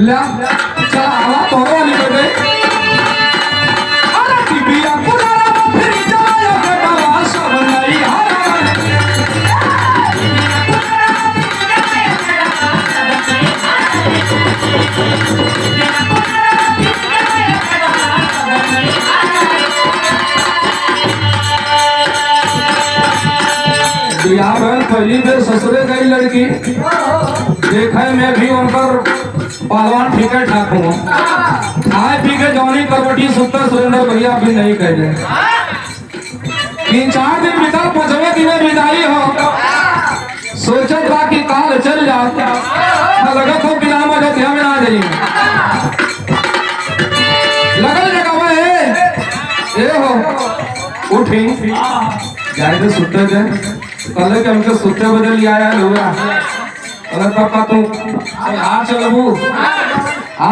ला चला हवा तोरो वाली कर दे अरे टिबिया पुराना फिर जाया बेटा सब नहीं हारा बिहार में पहली बेर ससुरे गई लड़की देखे में भी उनकर पहलवान ठीके ठाक हुआ खाए पी के जौनी करवटी सुतर सुरेंद्र भैया भी नहीं कहले 3-4 दिन बीतल 5वें दिन विदाई हो सोचत बा कि काल चल जाता लगत हो बिना मजा ध्यान में आ जाइए लगल जगह ए हो उठी जाए तो सुते जाए कल के हमके सुते बदल आया हुआ अगर पापा तू हाथ चलबू आ